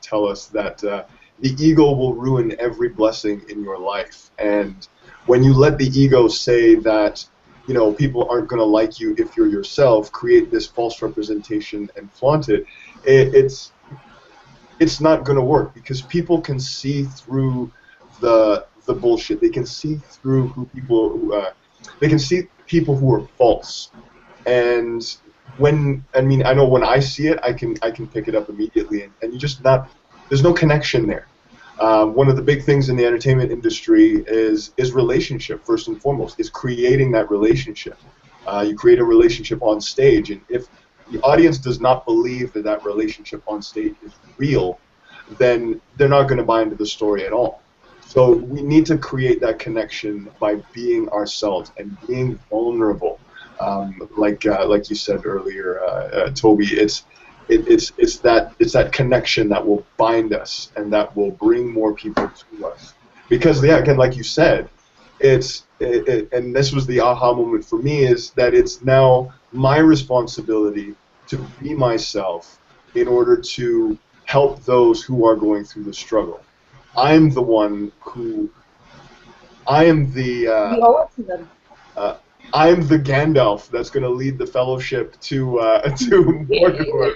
tell us that the ego will ruin every blessing in your life. And when you let the ego say that, you know, people aren't going to like you if you're yourself, create this false representation and flaunt it, it's not going to work, because people can see through the bullshit. They can see through they can see people who are false. And I know when I see it, I can pick it up immediately, and you just not, there's no connection there. One of the big things in the entertainment industry is relationship, first and foremost, is creating that relationship. You create a relationship on stage, and if the audience does not believe that that relationship on stage is real, then they're not going to buy into the story at all. So we need to create that connection by being ourselves and being vulnerable. Like you said earlier, Toby, it's that connection that will bind us and that will bring more people to us. Because yeah, again, like you said, and this was the aha moment for me, is that it's now my responsibility to be myself in order to help those who are going through the struggle. I'm the one who, I am the We owe it to them. I'm the Gandalf that's going to lead the Fellowship to Mordor.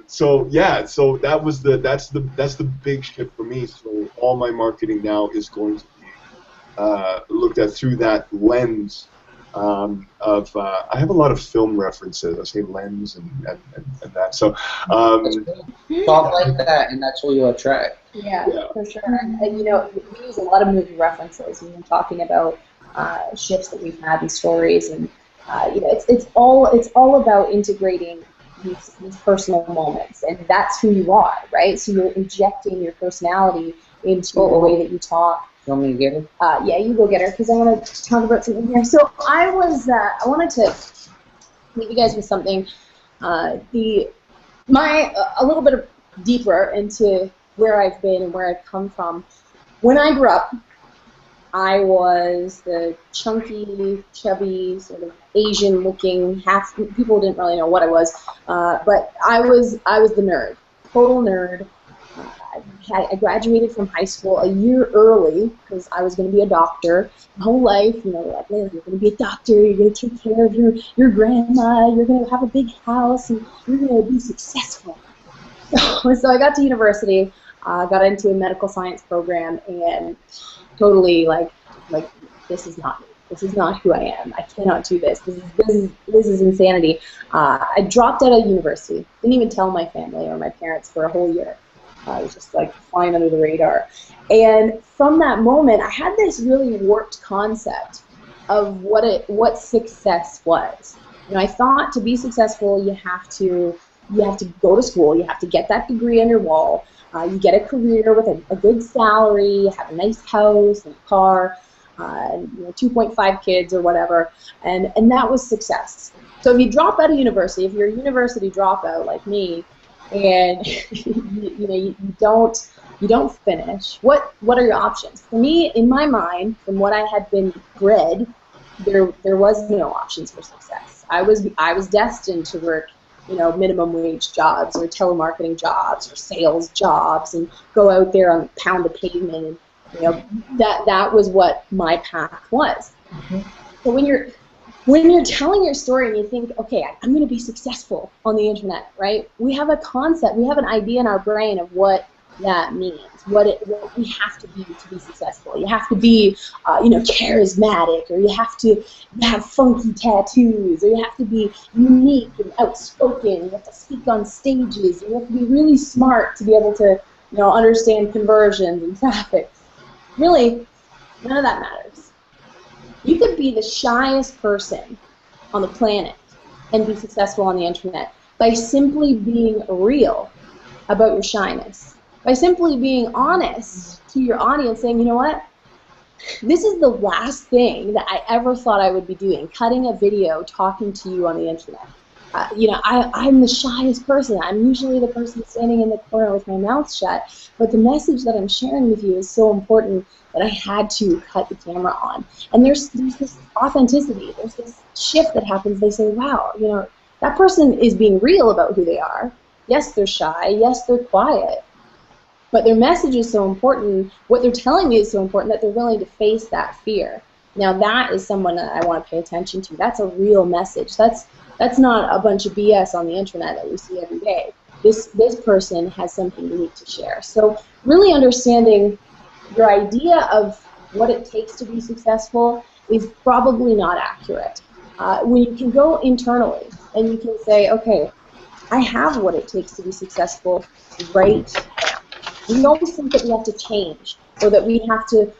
So yeah, so that's the big shift for me. So all my marketing now is going to be looked at through that lens of I have a lot of film references. I say lens and that. So talk like that, and that's what you attract. Yeah, for sure. And you know, we use a lot of movie references when we're talking about shifts that we've had in stories, and you know, it's all about integrating these personal moments, and that's who you are, right? So you're injecting your personality into the way that you talk. You want me to get her? Yeah, you go get her, because I want to talk about something here. So I wanted to leave you guys with something. A little bit of deeper into where I've been and where I've come from. When I grew up, I was the chunky, chubby, sort of Asian-looking half. People didn't really know what I was, but I was the nerd, total nerd. I graduated from high school a year early because I was going to be a doctor. My whole life, you know, like, Layla, you're going to be a doctor. You're going to take care of your grandma. You're going to have a big house, and you're going to be successful. So I got to university, got into a medical science program, and totally like this is not me. This is not who I am. I cannot do this. This is insanity. I dropped out of university. Didn't even tell my family or my parents for a whole year. I was just like flying under the radar. And from that moment, I had this really warped concept of what success was. You know, I thought to be successful, you have to go to school, you have to get that degree on your wall, you get a career with a good salary, you have a nice house and a car, and, you know, 2.5 kids or whatever, and that was success. So if you drop out of university, if you're a university dropout like me, and you don't finish. What are your options? For me, in my mind, from what I had been bred, there was no options for success. I was destined to work, minimum wage jobs or telemarketing jobs or sales jobs and go out there on pound the pavement, and that was what my path was. So when you're telling your story and you think, okay, I'm going to be successful on the internet, right? We have a concept, we have an idea in our brain of what that means, what we have to be successful. You have to be, charismatic, or you have to have funky tattoos, or you have to be unique and outspoken. You have to speak on stages. You have to be really smart to be able to, understand conversions and traffic. Really, none of that matters. You could be the shyest person on the planet and be successful on the internet by simply being real about your shyness. By simply being honest to your audience, saying, you know what, this is the last thing that I ever thought I would be doing, cutting a video, talking to you on the internet. I'm the shyest person. I'm usually the person standing in the corner with my mouth shut, but the message that I'm sharing with you is so important that I had to cut the camera on. And there's this authenticity, there's this shift that happens. They say, wow, that person is being real about who they are. Yes, they're shy. Yes, they're quiet. But their message is so important, what they're telling me is so important that they're willing to face that fear. Now that is someone that I want to pay attention to. That's a real message. That's not a bunch of BS on the internet that we see every day. This person has something unique to share. So really understanding your idea of what it takes to be successful is probably not accurate. When you can go internally and you can say, okay, I have what it takes to be successful right now. We always think that we have to change, or that we have to,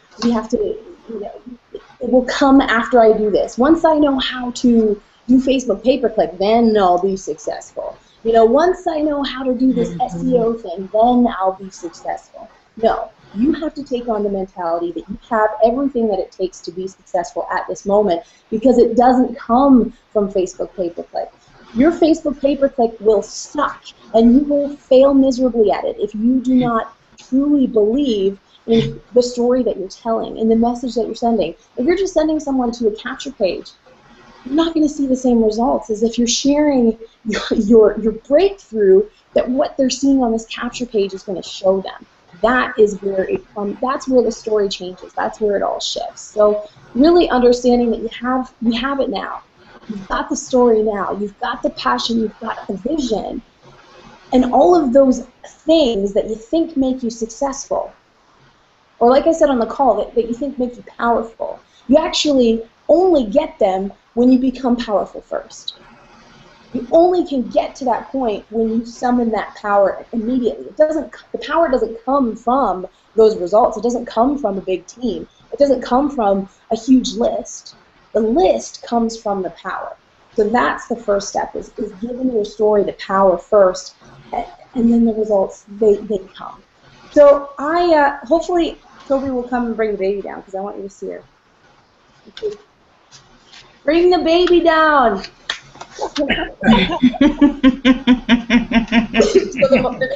it will come after I do this. Once I know how to do Facebook pay-per-click, then I'll be successful. Once I know how to do this SEO thing, then I'll be successful. No, you have to take on the mentality that you have everything that it takes to be successful at this moment, because it doesn't come from Facebook pay-per-click. Your Facebook pay-per-click will suck, and you will fail miserably at it if you do not truly believe in the story that you're telling, in the message that you're sending. If you're just sending someone to a capture page, you're not going to see the same results as if you're sharing your breakthrough, that what they're seeing on this capture page is going to show them. That is where that's where the story changes. That's where it all shifts. So really understanding that you have it now. You've got the story now. You've got the passion. You've got the vision. And all of those things that you think make you successful, or like I said on the call, that you think make you powerful, you actually only get them when you become powerful first. You only can get to that point when you summon that power immediately. The power doesn't come from those results. It doesn't come from a big team. It doesn't come from a huge list. The list comes from the power. So that's the first step, is giving your story the power first, and then the results, they come. So hopefully Toby will come and bring the baby down, because I want you to see her. Okay. Bring the baby down! So the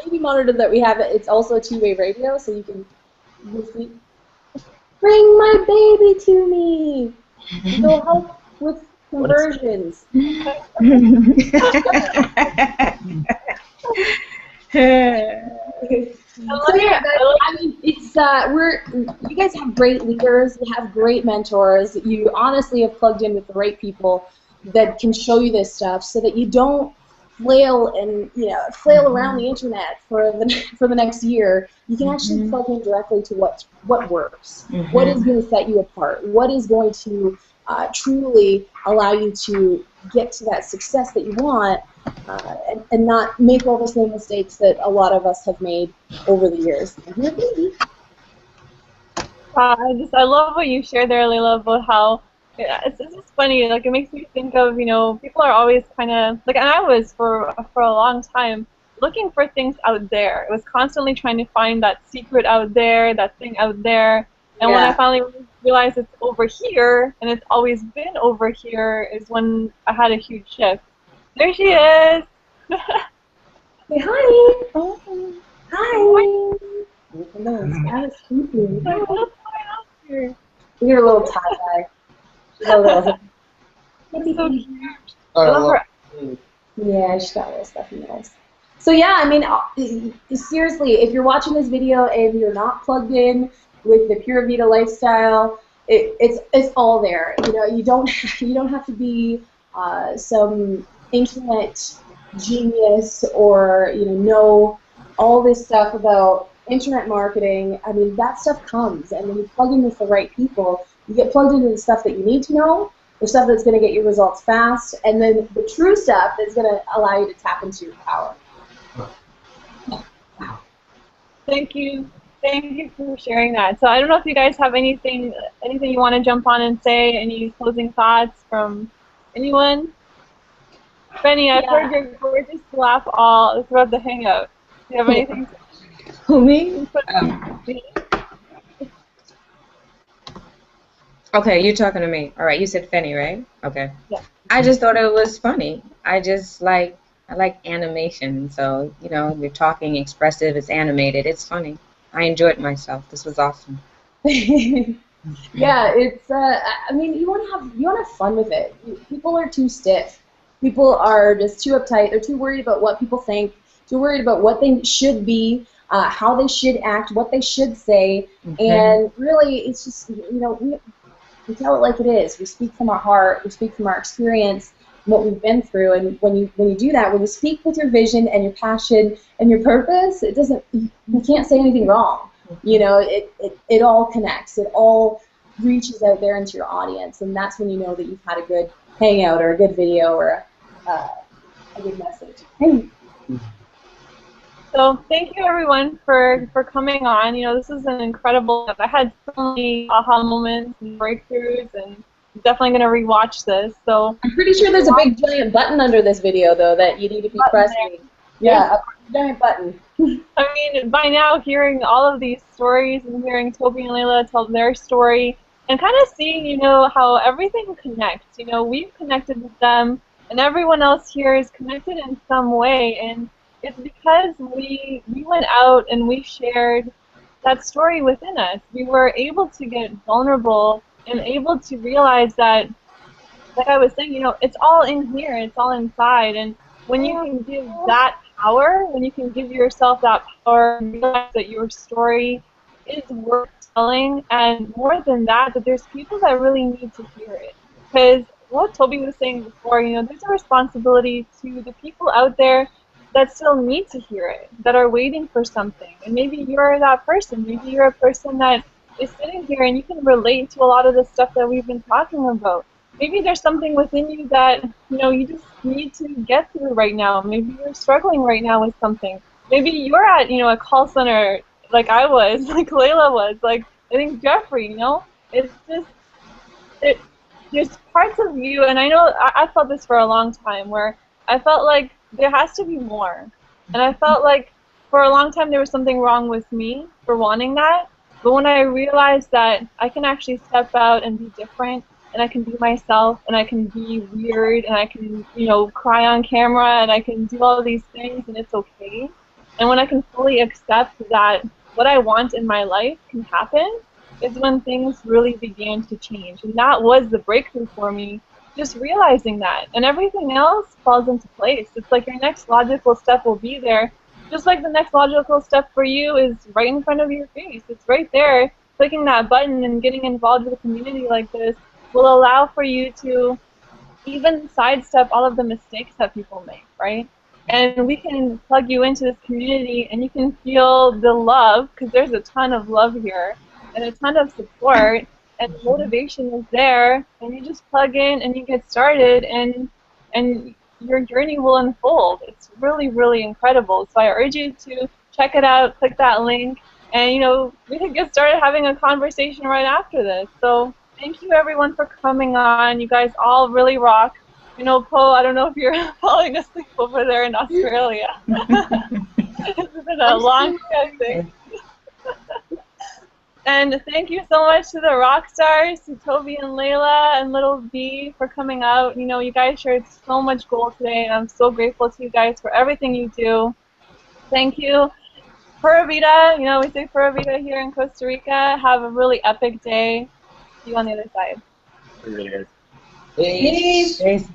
baby monitor that we have, it's also a two-way radio, so you can see. Bring my baby to me! It'll help with conversions. So yeah, I mean, it's you guys have great leaders, you have great mentors, you honestly have plugged in with the right people that can show you this stuff, so that you don't flail around the internet for the next year. You can actually plug in directly to what works, what is going to set you apart, what is going to truly allow you to get to that success that you want, and not make all the same mistakes that a lot of us have made over the years. I love what you shared there, Layla, about how it's just funny. Like, it makes me think of, people are always kind of like, and I was for a long time looking for things out there. It was constantly trying to find that secret out there, that thing out there. And when I finally realized it's over here, and it's always been over here, is when I had a huge shift. There she is. Say hi. Oh, Hi. Hello. That was creepy. Like, what's going on here? We got a little tie-dye. She got a little It's so cute. Got I a love her. little- Yeah, she got a little stuffy nose. So yeah, I mean, seriously, if you're watching this video and you're not plugged in with the Pura Vida lifestyle, it's all there. You know, you don't have to be some internet genius or know all this stuff about internet marketing. I mean, that stuff comes, and when you plug in with the right people, you get plugged into the stuff that you need to know, the stuff that's going to get you results fast, and then the true stuff that's going to allow you to tap into your power. Thank you. Thank you for sharing that. So I don't know if you guys have anything you want to jump on and say, any closing thoughts from anyone? Benny, I've heard your gorgeous laugh all throughout the hangout. Do you have anything Who, me? Okay, you're talking to me. All right, you said Fenny, right? Okay. Yeah. I just thought it was funny. I like animation, so you're talking expressive, it's animated, it's funny. I enjoyed myself. This was awesome. Yeah, it's. I mean, you want to have fun with it. People are too stiff. People are just too uptight. They're too worried about what people think. Too worried about what they should be, how they should act, what they should say, and really, it's just we tell it like it is. We speak from our heart. We speak from our experience, what we've been through. And when you do that, when you speak with your vision and your passion and your purpose, you can't say anything wrong. It all connects. It all reaches out there into your audience, and that's when you know that you've had a good hangout or a good video or a good message. Hey. So thank you everyone for coming on. This is an incredible. I had so many aha moments and breakthroughs, and I'm definitely going to rewatch this. So I'm pretty sure there's a big giant button under this video though that you need to be pressing. Yeah, a giant button. I mean, by now hearing all of these stories and hearing Toby and Layla tell their story and kind of seeing, how everything connects. We've connected with them, and everyone else here is connected in some way, and it's because we went out and we shared that story within us. We were able to get vulnerable and able to realize that, like I was saying, it's all in here, it's all inside. And when you can give that power, when you can give yourself that power and realize that your story is worth telling, and more than that, that there's people that really need to hear it. Because what Toby was saying before, there's a responsibility to the people out there that still need to hear it, that are waiting for something. And maybe you're that person. Maybe you're a person that is sitting here and you can relate to a lot of the stuff that we've been talking about. Maybe there's something within you that, you just need to get through right now. Maybe you're struggling right now with something. Maybe you're at, a call center like I was, like Layla was, like I think Jeffrey, It's just, there's parts of you, and I know I felt this for a long time, where I felt like there has to be more. And I felt like for a long time there was something wrong with me for wanting that. But when I realized that I can actually step out and be different, and I can be myself, and I can be weird, and I can, cry on camera, and I can do all of these things, and it's okay. And when I can fully accept that what I want in my life can happen, is when things really began to change. And that was the breakthrough for me, just realizing that. And everything else falls into place. It's like your next logical step will be there. Just like the next logical step for you is right in front of your face. It's right there. Clicking that button and getting involved with a community like this will allow for you to even sidestep all of the mistakes that people make, right? And we can plug you into this community and you can feel the love, because there's a ton of love here and a ton of support, and the motivation is there, and you just plug in and you get started, and your journey will unfold. It's really, really incredible. So I urge you to check it out, click that link, and we can get started having a conversation right after this. So thank you everyone for coming on. You guys all really rock. Poe, I don't know if you're falling asleep over there in Australia. It's been a long time thing. And thank you so much to the rock stars, to Toby and Layla and Little B for coming out. You guys shared so much gold today, and I'm so grateful to you guys for everything you do. Thank you. Pura Vida, you know, we say Pura Vida here in Costa Rica. Have a really epic day. See you on the other side. Really, guys. Peace. Peace.